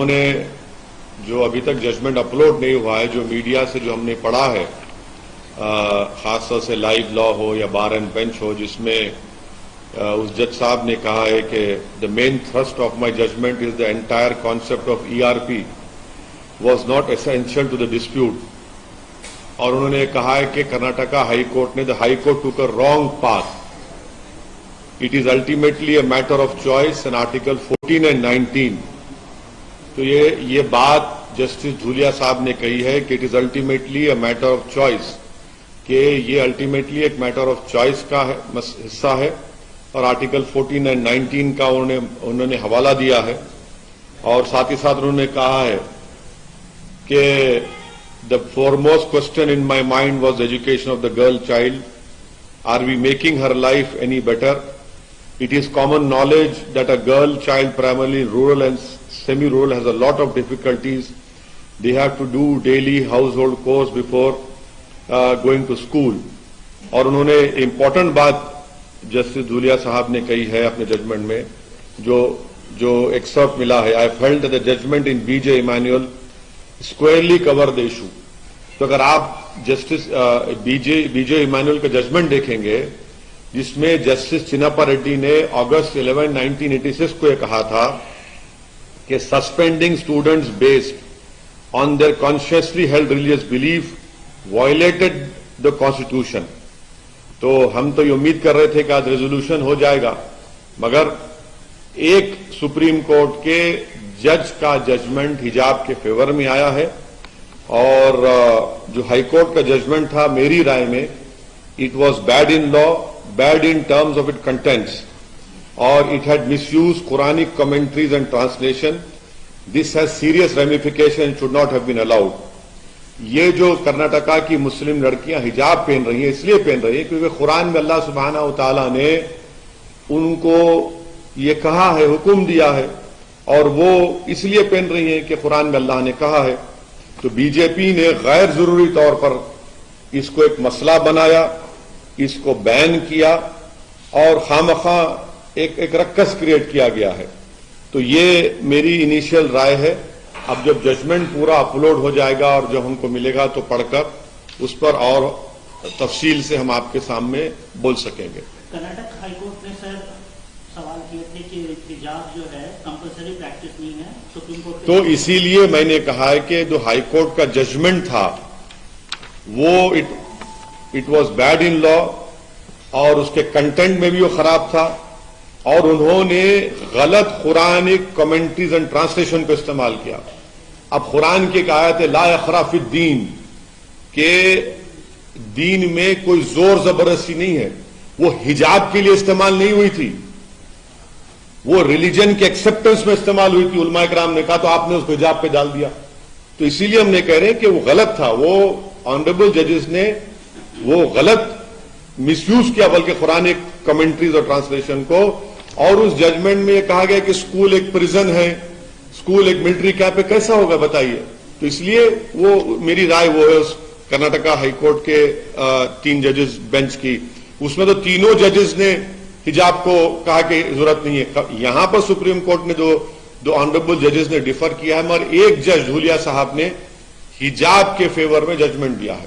انہوں نے جو ابھی تک ججمنٹ اپلوڈ نہیں ہوا ہے، جو میڈیا سے جو ہم نے پڑھا ہے، خاص طور سے لائیو لا ہو یا بار اینڈ بینچ ہو، جس میں اس جج صاحب نے کہا ہے کہ the main thrust of my judgment is the entire concept of ERP was not essential to the dispute. اور انہوں نے کہا ہے کہ کرناٹکا ہائی کورٹ نے دا ہائی کورٹ ٹوک a wrong path. It is ultimately a matter of choice and article 14 and 19. تو یہ بات جسٹس دھولیا صاحب نے کہی ہے کہ it is ultimately a matter of choice, کہ یہ الٹیمیٹلی ایک میٹر آف چوائس کا حصہ ہے، اور آرٹیکل 14 اینڈ 19 کا انہوں نے حوالہ دیا ہے. اور ساتھ ہی ساتھ انہوں نے کہا ہے کہ the foremost question in my mind was the education of the girl child. Are we making her life any better? It is common knowledge that a girl child, primarily rural and semi-rural, has a lot of difficulties. They have to do daily household chores before going to school. اور انہوں نے important بات justice Dhulia صاحب نے کہی ہے اپنے judgment میں، جو ایکسرپٹ ملا ہے. I felt that the judgment in B.J. Emanuel squarely cover the issue. تو اگر آپ جسٹس بی جے ایمانوئل کا ججمنٹ دیکھیں گے، جس میں جسٹس چنپا ریڈی نے اگست 11, 1986 کو یہ کہا تھا کہ suspending students based on their consciously held religious belief violated the constitution. تو ہم تو یہ امید کر رہے تھے کہ آج ریزولوشن ہو جائے گا، مگر ایک سپریم کورٹ کے جج کا ججمنٹ حجاب کے فیور میں آیا ہے. اور جو ہائی کورٹ کا ججمنٹ تھا، میری رائے میں it was bad in law, bad in terms of it contents, اور it had misuse Quranic commentaries and translation. This has serious ramification, should not have been allowed. یہ جو کرناٹکا کی مسلم لڑکیاں حجاب پہن رہی ہیں، اس لیے پہن رہی ہیں کیونکہ قرآن میں اللہ سبحانہ و تعالیٰ نے ان کو یہ کہا ہے، حکم دیا ہے، اور وہ اس لیے پہن رہی ہیں کہ قرآن میں اللہ نے کہا ہے. تو بی جے پی نے غیر ضروری طور پر اس کو ایک مسئلہ بنایا، اس کو بین کیا، اور خواہ ایک رکس کریٹ کیا گیا ہے. تو یہ میری انیشیل رائے ہے. اب جب ججمنٹ پورا اپلوڈ ہو جائے گا اور جب ہم کو ملے گا تو پڑھ کر اس پر اور تفصیل سے ہم آپ کے سامنے بول سکیں گے. کرناٹک ہائی کورٹ نے سر سوال کیے تھے کہ حجاب جو ہے کمپلسری پریکٹس نہیں ہے، سپریم کورٹ تو اسی لیے میں نے کہا ہے کہ جو ہائی کورٹ کا ججمنٹ تھا وہ اٹ واز بیڈ ان لا، اور اس کے کنٹینٹ میں بھی وہ خراب تھا، اور انہوں نے غلط قرآنک کمنٹریز اینڈ ٹرانسلیشن کو استعمال کیا. اب قرآن کی ایک آیت ہے لا اکراہ فی الدین، کہ دین میں کوئی زور زبردستی نہیں ہے. وہ حجاب کے لیے استعمال نہیں ہوئی تھی، وہ ریلیجن کے ایکسپٹنس میں استعمال ہوئی تھی. علماء کرام نے کہا تو آپ نے اس کو حجاب پہ ڈال دیا. تو اسی لیے ہم نے کہہ رہے ہیں کہ وہ غلط تھا. وہ آنریبل ججز نے وہ غلط مس یوز کیا بلکہ قرآن کمنٹریز اور ٹرانسلیشن کو. اور اس ججمنٹ میں یہ کہا گیا کہ اسکول ایک پریزن ہے، اسکول ایک ملٹری کیمپ ہے، کیسا ہوگا بتائیے. تو اس لیے وہ میری رائے وہ ہے اس کرناٹکا ہائی کورٹ کے 3 ججز بینچ کی. اس میں تو تینوں ججز نے حجاب کو کہا کہ ضرورت نہیں ہے. یہاں پر سپریم کورٹ نے دو آنریبل ججز نے ڈیفر کیا ہے، مگر ایک جج دھولیا صاحب نے حجاب کے فیور میں ججمنٹ دیا ہے.